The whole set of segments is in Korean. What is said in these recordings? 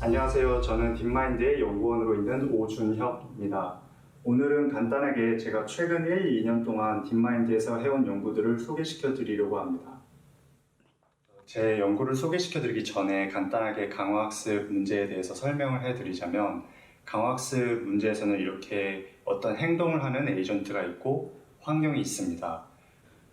안녕하세요. 저는 딥마인드의 연구원으로 있는 오준혁입니다. 오늘은 간단하게 제가 최근 1, 2년 동안 딥마인드에서 해온 연구들을 소개시켜 드리려고 합니다. 제 연구를 소개시켜 드리기 전에 간단하게 강화학습 문제에 대해서 설명을 해드리자면, 강화학습 문제에서는 이렇게 어떤 행동을 하는 에이전트가 있고 환경이 있습니다.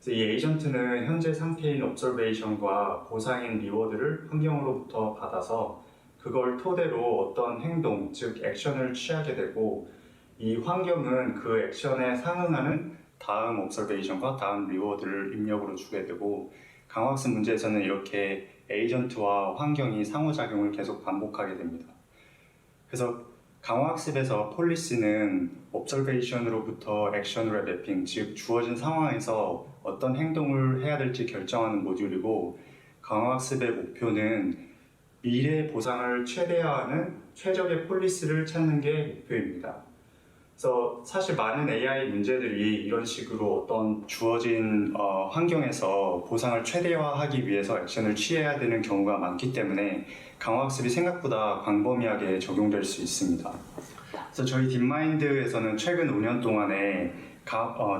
이 에이전트는 현재 상태인 observation과 보상인 리워드를 환경으로부터 받아서 그걸 토대로 어떤 행동, 즉 액션을 취하게 되고, 이 환경은 그 액션에 상응하는 다음 observation과 다음 리워드를 입력으로 주게 되고, 강화학습 문제에서는 이렇게 에이전트와 환경이 상호작용을 계속 반복하게 됩니다. 그래서 강화학습에서 폴리시는 observation으로부터 액션으로의 매핑, 즉 주어진 상황에서 어떤 행동을 해야 될지 결정하는 모듈이고, 강화학습의 목표는 미래 보상을 최대화하는 최적의 폴리시를 찾는 게 목표입니다. 그래서 사실 많은 AI 문제들이 이런 식으로 어떤 주어진 환경에서 보상을 최대화하기 위해서 액션을 취해야 되는 경우가 많기 때문에 강화학습이 생각보다 광범위하게 적용될 수 있습니다. 그래서 저희 딥마인드에서는 최근 5년 동안에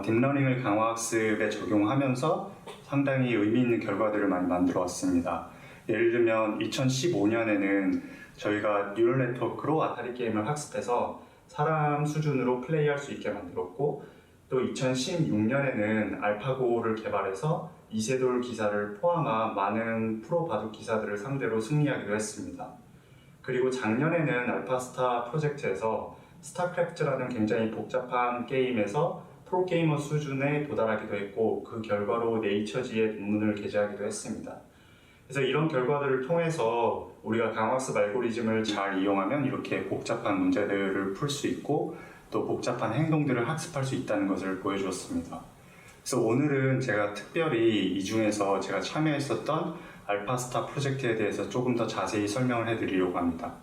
딥러닝을 강화학습에 적용하면서 상당히 의미 있는 결과들을 많이 만들어 왔습니다. 예를 들면 2015년에는 저희가 뉴럴 네트워크로 아타리 게임을 학습해서 사람 수준으로 플레이할 수 있게 만들었고, 또 2016년에는 알파고를 개발해서 이세돌 기사를 포함한 많은 프로 바둑 기사들을 상대로 승리하기도 했습니다. 그리고 작년에는 알파스타 프로젝트에서 스타크래프트라는 굉장히 복잡한 게임에서 프로게이머 수준에 도달하기도 했고, 그 결과로 네이처지에 논문을 게재하기도 했습니다. 그래서 이런 결과들을 통해서 우리가 강화학습 알고리즘을 잘 이용하면 이렇게 복잡한 문제들을 풀 수 있고, 또 복잡한 행동들을 학습할 수 있다는 것을 보여주었습니다. 그래서 오늘은 제가 특별히 이 중에서 제가 참여했었던 알파스타 프로젝트에 대해서 조금 더 자세히 설명을 해드리려고 합니다.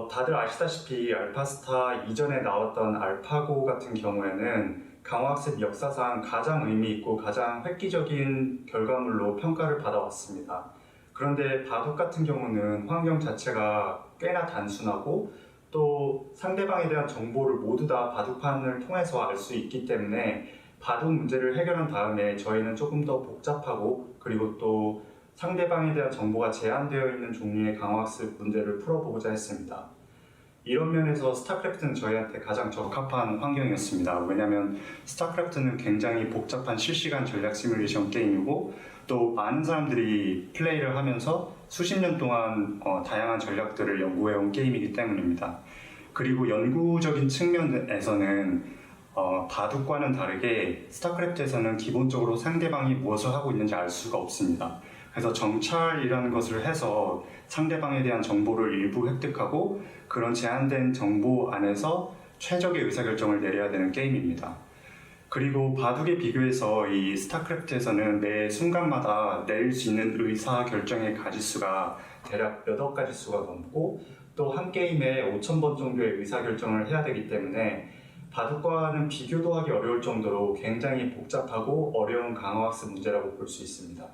다들 아시다시피 알파스타 이전에 나왔던 알파고 같은 경우에는 강화학습 역사상 가장 의미 있고 가장 획기적인 결과물로 평가를 받아왔습니다. 그런데 바둑 같은 경우는 환경 자체가 꽤나 단순하고, 또 상대방에 대한 정보를 모두 다 바둑판을 통해서 알 수 있기 때문에 바둑 문제를 해결한 다음에 저희는 조금 더 복잡하고, 그리고 또 상대방에 대한 정보가 제한되어 있는 종류의 강화학습 문제를 풀어보고자 했습니다. 이런 면에서 스타크래프트는 저희한테 가장 적합한 환경이었습니다. 왜냐하면 스타크래프트는 굉장히 복잡한 실시간 전략 시뮬레이션 게임이고, 또 많은 사람들이 플레이를 하면서 수십 년 동안 다양한 전략들을 연구해온 게임이기 때문입니다. 그리고 연구적인 측면에서는 바둑과는 다르게 스타크래프트에서는 기본적으로 상대방이 무엇을 하고 있는지 알 수가 없습니다. 그래서 정찰이라는 것을 해서 상대방에 대한 정보를 일부 획득하고, 그런 제한된 정보 안에서 최적의 의사결정을 내려야 되는 게임입니다. 그리고 바둑에 비교해서 이 스타크래프트에서는 매 순간마다 내릴 수 있는 의사결정의 가지수가 대략 몇억 가지수가 넘고, 또 한 게임에 5,000번 정도의 의사결정을 해야 되기 때문에 바둑과는 비교도 하기 어려울 정도로 굉장히 복잡하고 어려운 강화학습 문제라고 볼 수 있습니다.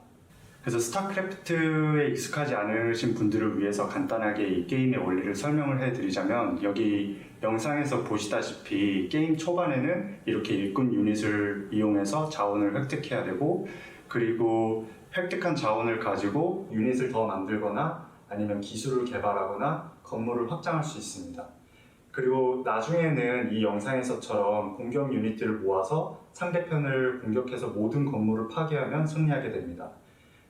그래서 스타크래프트에 익숙하지 않으신 분들을 위해서 간단하게 이 게임의 원리를 설명을 해드리자면, 여기 영상에서 보시다시피 게임 초반에는 이렇게 일꾼 유닛을 이용해서 자원을 획득해야 되고, 그리고 획득한 자원을 가지고 유닛을 더 만들거나 아니면 기술을 개발하거나 건물을 확장할 수 있습니다. 그리고 나중에는 이 영상에서처럼 공격 유닛들을 모아서 상대편을 공격해서 모든 건물을 파괴하면 승리하게 됩니다.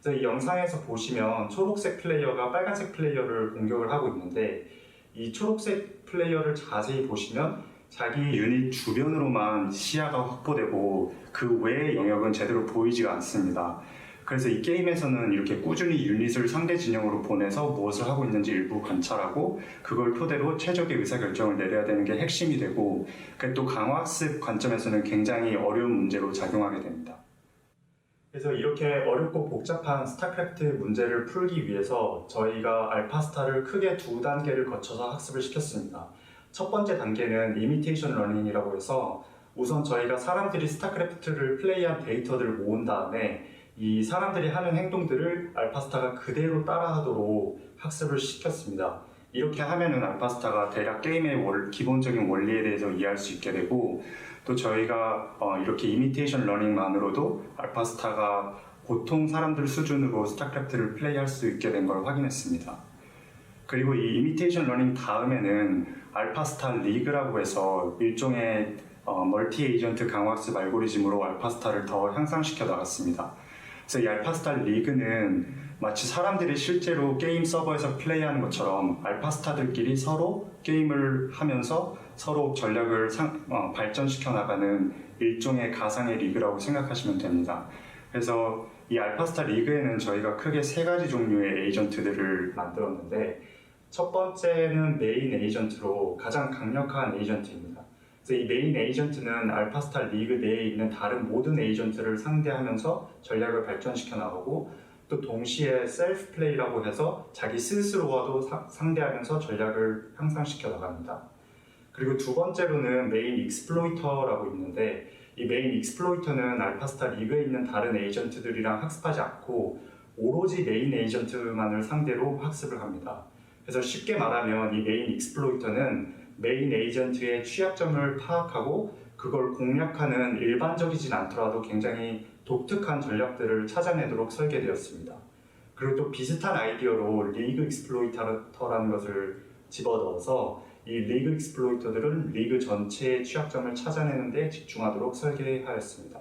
그래서 이 영상에서 보시면 초록색 플레이어가 빨간색 플레이어를 공격을 하고 있는데, 이 초록색 플레이어를 자세히 보시면 자기 유닛 주변으로만 시야가 확보되고 그 외의 영역은 제대로 보이지가 않습니다. 그래서 이 게임에서는 이렇게 꾸준히 유닛을 상대 진영으로 보내서 무엇을 하고 있는지 일부 관찰하고, 그걸 토대로 최적의 의사결정을 내려야 되는 게 핵심이 되고, 또 강화학습 관점에서는 굉장히 어려운 문제로 작용하게 됩니다. 그래서 이렇게 어렵고 복잡한 스타크래프트 문제를 풀기 위해서 저희가 알파스타를 크게 두 단계를 거쳐서 학습을 시켰습니다. 첫 번째 단계는 이미테이션 러닝이라고 해서 우선 저희가 사람들이 스타크래프트를 플레이한 데이터들을 모은 다음에 이 사람들이 하는 행동들을 알파스타가 그대로 따라하도록 학습을 시켰습니다. 이렇게 하면은 알파스타가 대략 게임의 기본적인 원리에 대해서 이해할 수 있게 되고, 또 저희가 이렇게 이미테이션 러닝만으로도 알파스타가 보통 사람들 수준으로 스타크래프트를 플레이할 수 있게 된 걸 확인했습니다. 그리고 이 이미테이션 러닝 다음에는 알파스타 리그라고 해서 일종의 멀티 에이전트 강화학습 알고리즘으로 알파스타를 더 향상시켜 나갔습니다. 그래서 이 알파스타 리그는 마치 사람들이 실제로 게임 서버에서 플레이하는 것처럼 알파스타들끼리 서로 게임을 하면서 서로 전략을 발전시켜 나가는 일종의 가상의 리그라고 생각하시면 됩니다. 그래서 이 알파스타 리그에는 저희가 크게 세 가지 종류의 에이전트들을 만들었는데, 첫 번째는 메인 에이전트로 가장 강력한 에이전트입니다. 그래서 이 메인 에이전트는 알파스타 리그 내에 있는 다른 모든 에이전트를 상대하면서 전략을 발전시켜 나가고, 또 동시에 셀프 플레이라고 해서 자기 스스로와도 상대하면서 전략을 향상시켜 나갑니다. 그리고 두 번째로는 메인 익스플로이터라고 있는데, 이 메인 익스플로이터는 알파스타 리그에 있는 다른 에이전트들이랑 학습하지 않고 오로지 메인 에이전트만을 상대로 학습을 합니다. 그래서 쉽게 말하면 이 메인 익스플로이터는 메인 에이전트의 취약점을 파악하고 그걸 공략하는 일반적이진 않더라도 굉장히 독특한 전략들을 찾아내도록 설계되었습니다. 그리고 또 비슷한 아이디어로 리그 익스플로이터라는 것을 집어넣어서 이 리그 익스플로이터들은 리그 전체의 취약점을 찾아내는 데 집중하도록 설계하였습니다.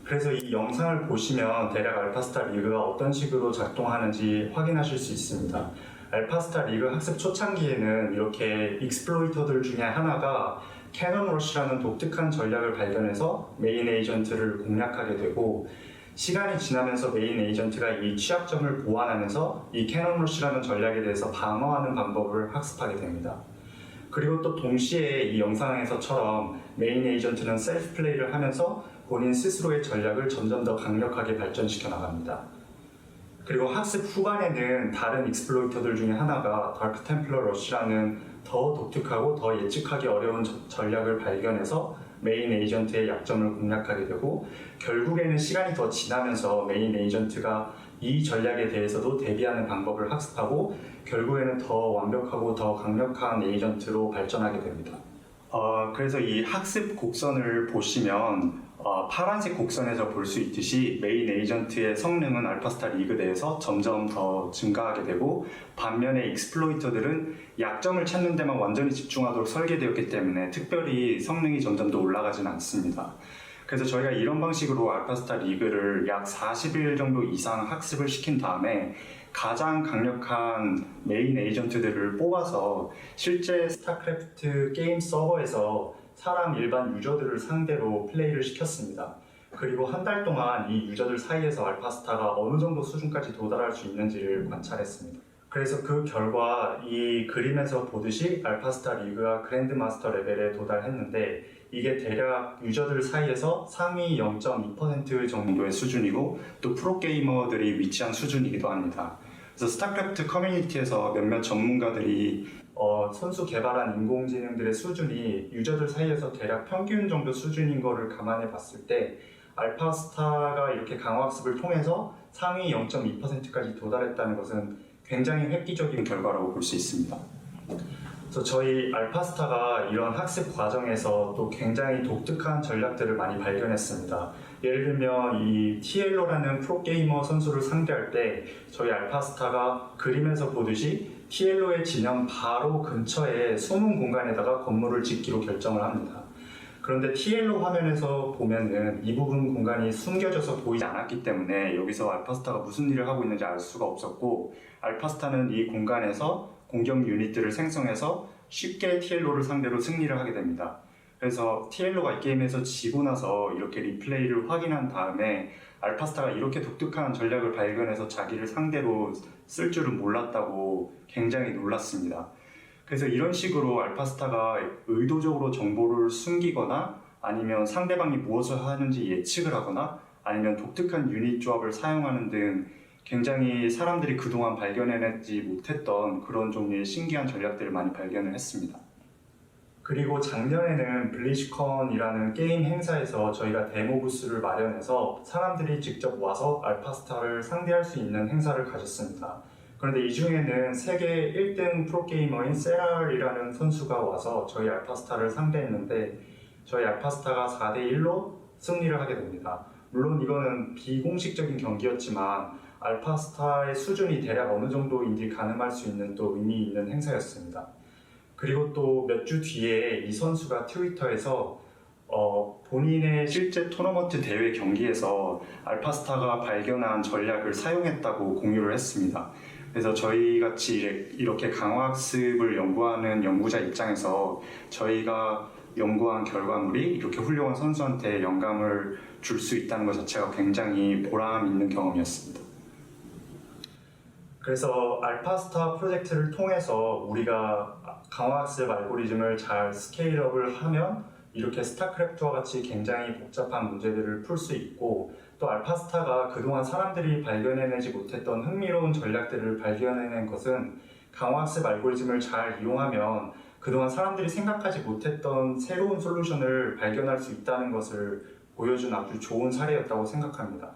그래서 이 영상을 보시면 대략 알파스타 리그가 어떤 식으로 작동하는지 확인하실 수 있습니다. 알파스타 리그 학습 초창기에는 이렇게 익스플로이터들 중에 하나가 캐논 러쉬라는 독특한 전략을 발견해서 메인 에이전트를 공략하게 되고, 시간이 지나면서 메인 에이전트가 이 취약점을 보완하면서 이 캐논 러쉬라는 전략에 대해서 방어하는 방법을 학습하게 됩니다. 그리고 또 동시에 이 영상에서처럼 메인 에이전트는 셀프 플레이를 하면서 본인 스스로의 전략을 점점 더 강력하게 발전시켜 나갑니다. 그리고 학습 후반에는 다른 익스플로이터들 중에 하나가 다크 템플러 러쉬라는 더 독특하고 더 예측하기 어려운 전략을 발견해서 메인 에이전트의 약점을 공략하게 되고, 결국에는 시간이 더 지나면서 메인 에이전트가 이 전략에 대해서도 대비하는 방법을 학습하고 결국에는 더 완벽하고 더 강력한 에이전트로 발전하게 됩니다. 그래서 이 학습 곡선을 보시면 파란색 곡선에서 볼 수 있듯이 메인 에이전트의 성능은 알파스타 리그 내에서 점점 더 증가하게 되고, 반면에 익스플로이터들은 약점을 찾는 데만 완전히 집중하도록 설계되었기 때문에 특별히 성능이 점점 더 올라가진 않습니다. 그래서 저희가 이런 방식으로 알파스타 리그를 약 40일 정도 이상 학습을 시킨 다음에 가장 강력한 메인 에이전트들을 뽑아서 실제 스타크래프트 게임 서버에서 사람 일반 유저들을 상대로 플레이를 시켰습니다. 그리고 한 달 동안 이 유저들 사이에서 알파스타가 어느 정도 수준까지 도달할 수 있는지를 관찰했습니다. 그래서 그 결과 이 그림에서 보듯이 알파스타 리그가 그랜드마스터 레벨에 도달했는데, 이게 대략 유저들 사이에서 상위 0.2% 정도의 수준이고 또 프로게이머들이 위치한 수준이기도 합니다. 그래서 스타크래프트 커뮤니티에서 몇몇 전문가들이 선수 개발한 인공지능들의 수준이 유저들 사이에서 대략 평균 정도 수준인 거를 감안해 봤을 때 알파스타가 이렇게 강화학습을 통해서 상위 0.2%까지 도달했다는 것은 굉장히 획기적인 결과라고 볼 수 있습니다. 그래서 저희 알파스타가 이런 학습 과정에서 또 굉장히 독특한 전략들을 많이 발견했습니다. 예를 들면 이 TLO라는 프로게이머 선수를 상대할 때 저희 알파스타가 그림에서 보듯이 TLO의 진영 바로 근처에 숨은 공간에다가 건물을 짓기로 결정을 합니다. 그런데 TLO 화면에서 보면은 이 부분 공간이 숨겨져서 보이지 않았기 때문에 여기서 알파스타가 무슨 일을 하고 있는지 알 수가 없었고, 알파스타는 이 공간에서 공격 유닛들을 생성해서 쉽게 TLO를 상대로 승리를 하게 됩니다. 그래서 TLO가 이 게임에서 지고 나서 이렇게 리플레이를 확인한 다음에 알파스타가 이렇게 독특한 전략을 발견해서 자기를 상대로 쓸 줄은 몰랐다고 굉장히 놀랐습니다. 그래서 이런 식으로 알파스타가 의도적으로 정보를 숨기거나 아니면 상대방이 무엇을 하는지 예측을 하거나 아니면 독특한 유닛 조합을 사용하는 등 굉장히 사람들이 그동안 발견해내지 못했던 그런 종류의 신기한 전략들을 많이 발견을 했습니다. 그리고 작년에는 블리즈컨이라는 게임 행사에서 저희가 데모 부스를 마련해서 사람들이 직접 와서 알파스타를 상대할 수 있는 행사를 가졌습니다. 그런데 이 중에는 세계 1등 프로게이머인 세랄이라는 선수가 와서 저희 알파스타를 상대했는데 저희 알파스타가 4대1로 승리를 하게 됩니다. 물론 이거는 비공식적인 경기였지만 알파스타의 수준이 대략 어느 정도인지 가늠할 수 있는 또 의미 있는 행사였습니다. 그리고 또 몇 주 뒤에 이 선수가 트위터에서 본인의 실제 토너먼트 대회 경기에서 알파스타가 발견한 전략을 사용했다고 공유를 했습니다. 그래서 저희 같이 이렇게 강화학습을 연구하는 연구자 입장에서 저희가 연구한 결과물이 이렇게 훌륭한 선수한테 영감을 줄 수 있다는 것 자체가 굉장히 보람 있는 경험이었습니다. 그래서 알파스타 프로젝트를 통해서 우리가 강화학습 알고리즘을 잘 스케일업을 하면 이렇게 스타크래프트와 같이 굉장히 복잡한 문제들을 풀 수 있고 또 알파스타가 그동안 사람들이 발견해내지 못했던 흥미로운 전략들을 발견해낸 것은 강화학습 알고리즘을 잘 이용하면 그동안 사람들이 생각하지 못했던 새로운 솔루션을 발견할 수 있다는 것을 보여준 아주 좋은 사례였다고 생각합니다.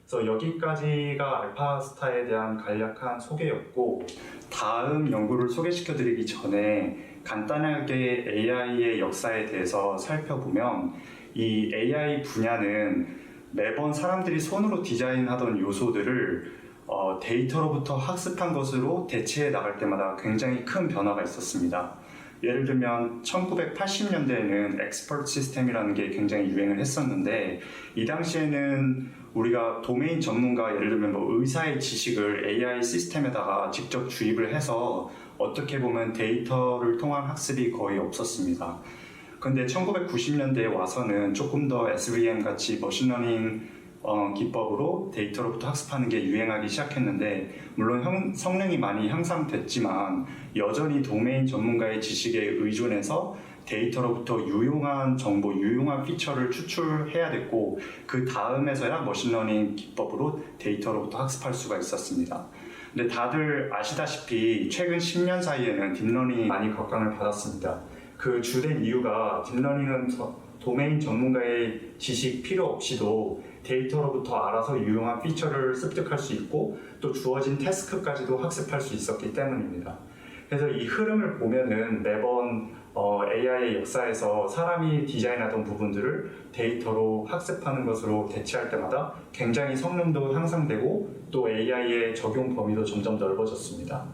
그래서 여기까지가 알파스타에 대한 간략한 소개였고 다음 연구를 소개시켜드리기 전에 간단하게 AI의 역사에 대해서 살펴보면 이 AI 분야는 매번 사람들이 손으로 디자인하던 요소들을 데이터로부터 학습한 것으로 대체해 나갈 때마다 굉장히 큰 변화가 있었습니다. 예를 들면 1980년대에는 엑스퍼트 시스템이라는 게 굉장히 유행을 했었는데 이 당시에는 우리가 도메인 전문가 예를 들면 의사의 지식을 AI 시스템에다가 직접 주입을 해서 어떻게 보면 데이터를 통한 학습이 거의 없었습니다. 근데 1990년대에 와서는 조금 더 SVM 같이 머신러닝 기법으로 데이터로부터 학습하는 게 유행하기 시작했는데 물론 성능이 많이 향상됐지만 여전히 도메인 전문가의 지식에 의존해서 데이터로부터 유용한 정보, 유용한 피처를 추출해야 됐고 그 다음에서야 머신러닝 기법으로 데이터로부터 학습할 수가 있었습니다. 근데 다들 아시다시피 최근 10년 사이에는 딥러닝이 많이 각광을 받았습니다. 그 주된 이유가 딥러닝은 도메인 전문가의 지식 필요 없이도 데이터로부터 알아서 유용한 피처를 습득할 수 있고 또 주어진 태스크까지도 학습할 수 있었기 때문입니다. 그래서 이 흐름을 보면은 매번 AI의 역사에서 사람이 디자인하던 부분들을 데이터로 학습하는 것으로 대체할 때마다 굉장히 성능도 향상되고 또 AI의 적용 범위도 점점 넓어졌습니다.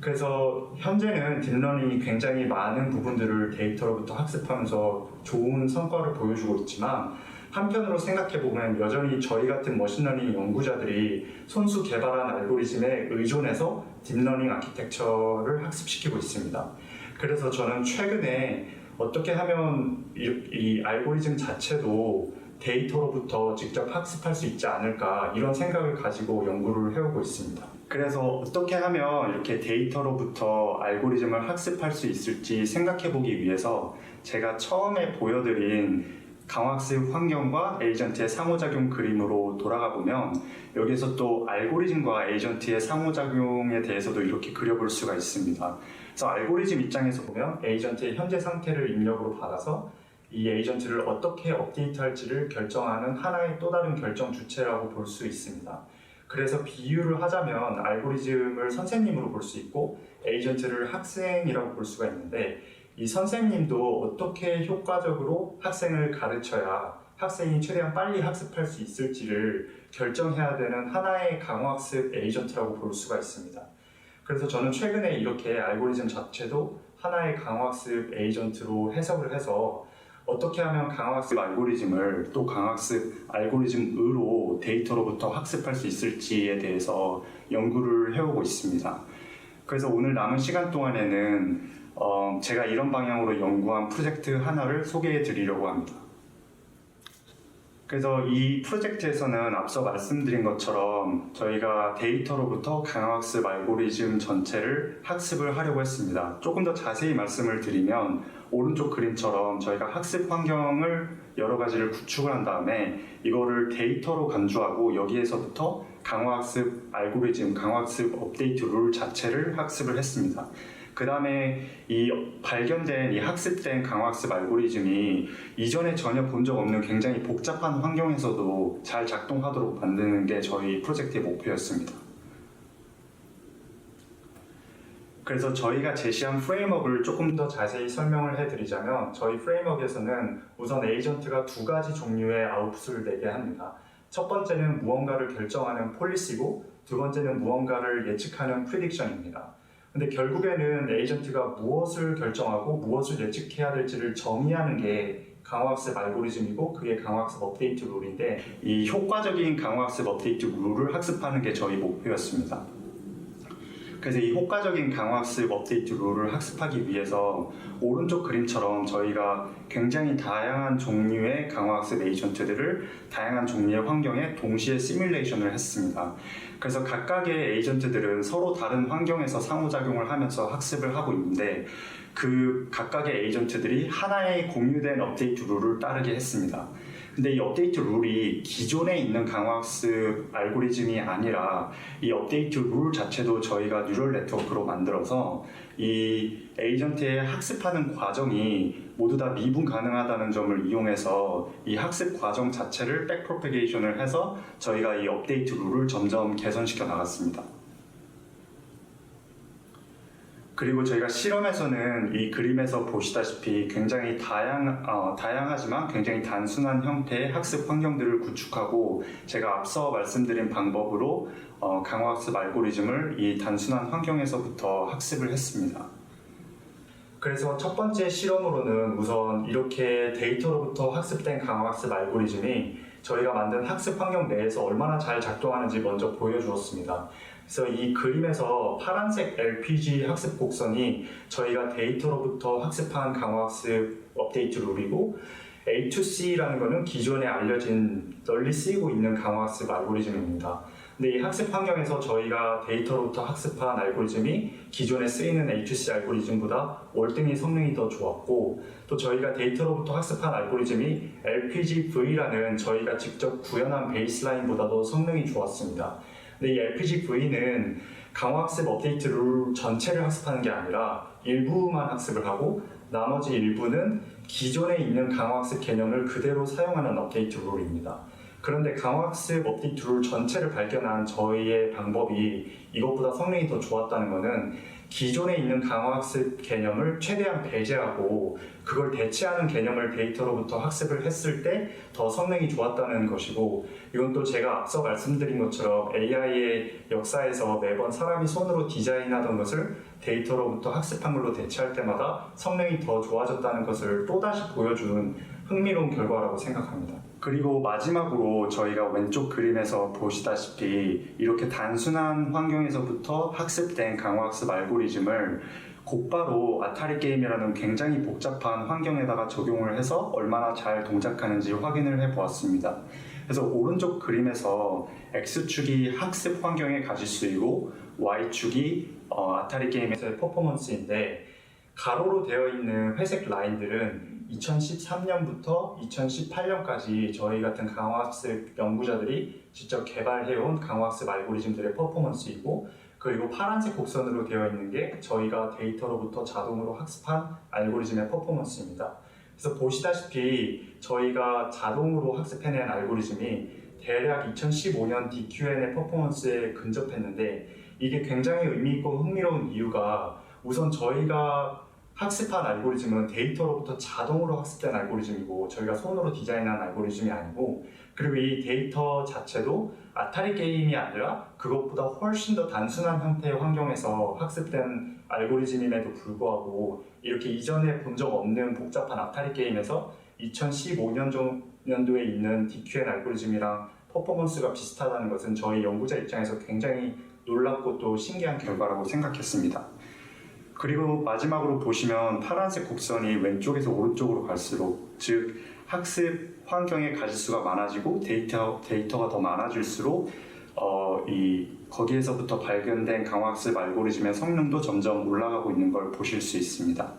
그래서 현재는 딥러닝이 굉장히 많은 부분들을 데이터로부터 학습하면서 좋은 성과를 보여주고 있지만 한편으로 생각해보면 여전히 저희 같은 머신러닝 연구자들이 손수 개발한 알고리즘에 의존해서 딥러닝 아키텍처를 학습시키고 있습니다. 그래서 저는 최근에 어떻게 하면 이 알고리즘 자체도 데이터로부터 직접 학습할 수 있지 않을까 이런 생각을 가지고 연구를 해오고 있습니다. 그래서 어떻게 하면 이렇게 데이터로부터 알고리즘을 학습할 수 있을지 생각해보기 위해서 제가 처음에 보여드린 강학습 환경과 에이전트의 상호작용 그림으로 돌아가 보면 여기서 또 알고리즘과 에이전트의 상호작용에 대해서도 이렇게 그려볼 수가 있습니다. 그래서 알고리즘 입장에서 보면 에이전트의 현재 상태를 입력으로 받아서 이 에이전트를 어떻게 업데이트할지를 결정하는 하나의 또 다른 결정 주체라고 볼 수 있습니다. 그래서 비유를 하자면 알고리즘을 선생님으로 볼 수 있고 에이전트를 학생이라고 볼 수가 있는데 이 선생님도 어떻게 효과적으로 학생을 가르쳐야 학생이 최대한 빨리 학습할 수 있을지를 결정해야 되는 하나의 강화학습 에이전트라고 볼 수가 있습니다. 그래서 저는 최근에 이렇게 알고리즘 자체도 하나의 강화학습 에이전트로 해석을 해서 어떻게 하면 강화학습 알고리즘을 또 강화학습 알고리즘으로 데이터로부터 학습할 수 있을지에 대해서 연구를 해오고 있습니다. 그래서 오늘 남은 시간 동안에는 제가 이런 방향으로 연구한 프로젝트 하나를 소개해 드리려고 합니다. 그래서 이 프로젝트에서는 앞서 말씀드린 것처럼 저희가 데이터로부터 강화학습 알고리즘 전체를 학습을 하려고 했습니다. 조금 더 자세히 말씀을 드리면 오른쪽 그림처럼 저희가 학습 환경을 여러 가지를 구축을 한 다음에 이거를 데이터로 간주하고 여기에서부터 강화학습 알고리즘, 강화학습 업데이트 룰 자체를 학습을 했습니다. 그 다음에 이 발견된 이 학습된 강화학습 알고리즘이 이전에 전혀 본 적 없는 굉장히 복잡한 환경에서도 잘 작동하도록 만드는 게 저희 프로젝트의 목표였습니다. 그래서 저희가 제시한 프레임워크를 조금 더 자세히 설명을 해드리자면 저희 프레임워크에서는 우선 에이전트가 두 가지 종류의 아웃풋을 내게 합니다. 첫 번째는 무언가를 결정하는 폴리시고 두 번째는 무언가를 예측하는 프리딕션입니다. 근데 결국에는 에이전트가 무엇을 결정하고 무엇을 예측해야 될지를 정의하는 게 강화학습 알고리즘이고 그게 강화학습 업데이트 룰인데 이 효과적인 강화학습 업데이트 룰을 학습하는 게 저희 목표였습니다. 그래서 이 효과적인 강화학습 업데이트 룰을 학습하기 위해서 오른쪽 그림처럼 저희가 굉장히 다양한 종류의 강화학습 에이전트들을 다양한 종류의 환경에 동시에 시뮬레이션을 했습니다. 그래서 각각의 에이전트들은 서로 다른 환경에서 상호작용을 하면서 학습을 하고 있는데 그 각각의 에이전트들이 하나의 공유된 업데이트 룰을 따르게 했습니다. 근데 이 업데이트 룰이 기존에 있는 강화학습 알고리즘이 아니라 이 업데이트 룰 자체도 저희가 뉴럴 네트워크로 만들어서 이 에이전트의 학습하는 과정이 모두 다 미분 가능하다는 점을 이용해서 이 학습 과정 자체를 백프로페게이션을 해서 저희가 이 업데이트 룰을 점점 개선시켜 나갔습니다. 그리고 저희가 실험에서는 이 그림에서 보시다시피 굉장히 다양하지만 굉장히 단순한 형태의 학습 환경들을 구축하고 제가 앞서 말씀드린 방법으로 강화학습 알고리즘을 이 단순한 환경에서부터 학습을 했습니다. 그래서 첫 번째 실험으로는 우선 이렇게 데이터로부터 학습된 강화학습 알고리즘이 저희가 만든 학습 환경 내에서 얼마나 잘 작동하는지 먼저 보여주었습니다. 그래서 이 그림에서 파란색 LPG 학습 곡선이 저희가 데이터로부터 학습한 강화학습 업데이트 룰이고 A2C라는 것은 기존에 알려진 널리 쓰이고 있는 강화학습 알고리즘입니다. 근데 이 학습 환경에서 저희가 데이터로부터 학습한 알고리즘이 기존에 쓰이는 A2C 알고리즘보다 월등히 성능이 더 좋았고 또 저희가 데이터로부터 학습한 알고리즘이 LPGV라는 저희가 직접 구현한 베이스라인보다도 성능이 좋았습니다. 근데 이 LPGV는 강화학습 업데이트 룰 전체를 학습하는 게 아니라 일부만 학습을 하고 나머지 일부는 기존에 있는 강화학습 개념을 그대로 사용하는 업데이트 룰입니다. 그런데 강화학습 업데이트 룰 전체를 발견한 저희의 방법이 이것보다 성능이 더 좋았다는 것은 기존에 있는 강화학습 개념을 최대한 배제하고 그걸 대체하는 개념을 데이터로부터 학습을 했을 때 더 성능이 좋았다는 것이고 이건 또 제가 앞서 말씀드린 것처럼 AI의 역사에서 매번 사람이 손으로 디자인하던 것을 데이터로부터 학습한 걸로 대체할 때마다 성능이 더 좋아졌다는 것을 또다시 보여준 흥미로운 결과라고 생각합니다. 그리고 마지막으로 저희가 왼쪽 그림에서 보시다시피 이렇게 단순한 환경에서부터 학습된 강화학습 알고리즘을 곧바로 아타리 게임이라는 굉장히 복잡한 환경에다가 적용을 해서 얼마나 잘 동작하는지 확인을 해보았습니다. 그래서 오른쪽 그림에서 X축이 학습 환경에 가질 수이고 Y축이 아타리 게임에서의 퍼포먼스인데 가로로 되어 있는 회색 라인들은 2013년부터 2018년까지 저희 같은 강화학습 연구자들이 직접 개발해온 강화학습 알고리즘들의 퍼포먼스이고 그리고 파란색 곡선으로 되어 있는 게 저희가 데이터로부터 자동으로 학습한 알고리즘의 퍼포먼스입니다. 그래서 보시다시피 저희가 자동으로 학습해낸 알고리즘이 대략 2015년 DQN의 퍼포먼스에 근접했는데 이게 굉장히 의미있고 흥미로운 이유가 우선 저희가 학습한 알고리즘은 데이터로부터 자동으로 학습된 알고리즘이고 저희가 손으로 디자인한 알고리즘이 아니고 그리고 이 데이터 자체도 아타리 게임이 아니라 그것보다 훨씬 더 단순한 형태의 환경에서 학습된 알고리즘임에도 불구하고 이렇게 이전에 본 적 없는 복잡한 아타리 게임에서 2015년도에 있는 DQN 알고리즘이랑 퍼포먼스가 비슷하다는 것은 저희 연구자 입장에서 굉장히 놀랍고 또 신기한 결과라고 생각했습니다. 그리고 마지막으로 보시면 파란색 곡선이 왼쪽에서 오른쪽으로 갈수록 즉 학습 환경의 가짓수가 많아지고 데이터가 더 많아질수록 거기에서부터 발견된 강화학습 알고리즘의 성능도 점점 올라가고 있는 걸 보실 수 있습니다.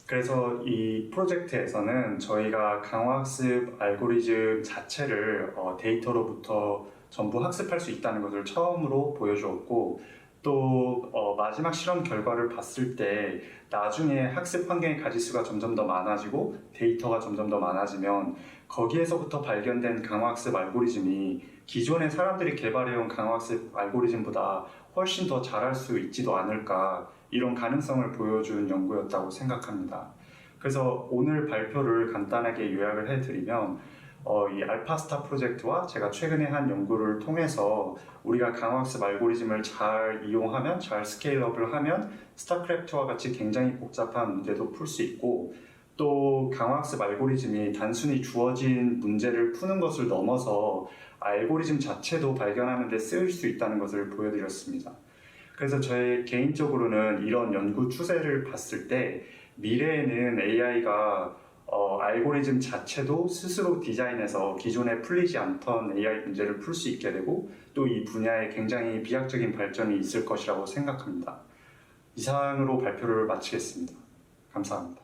그래서 이 프로젝트에서는 저희가 강화학습 알고리즘 자체를 데이터로부터 전부 학습할 수 있다는 것을 처음으로 보여주었고 또 마지막 실험 결과를 봤을 때 나중에 학습 환경의 가지수가 점점 더 많아지고 데이터가 점점 더 많아지면 거기에서부터 발견된 강화학습 알고리즘이 기존의 사람들이 개발해온 강화학습 알고리즘보다 훨씬 더 잘할 수 있지도 않을까, 이런 가능성을 보여준 연구였다고 생각합니다. 그래서 오늘 발표를 간단하게 요약을 해드리면 이 알파스타 프로젝트와 제가 최근에 한 연구를 통해서 우리가 강화학습 알고리즘을 잘 이용하면, 잘 스케일업을 하면 스타크래프트와 같이 굉장히 복잡한 문제도 풀 수 있고, 또 강화학습 알고리즘이 단순히 주어진 문제를 푸는 것을 넘어서 알고리즘 자체도 발견하는 데 쓰일 수 있다는 것을 보여드렸습니다. 그래서 저의 개인적으로는 이런 연구 추세를 봤을 때 미래에는 AI가 알고리즘 자체도 스스로 디자인해서 기존에 풀리지 않던 AI 문제를 풀 수 있게 되고, 또 이 분야에 굉장히 비약적인 발전이 있을 것이라고 생각합니다. 이상으로 발표를 마치겠습니다. 감사합니다.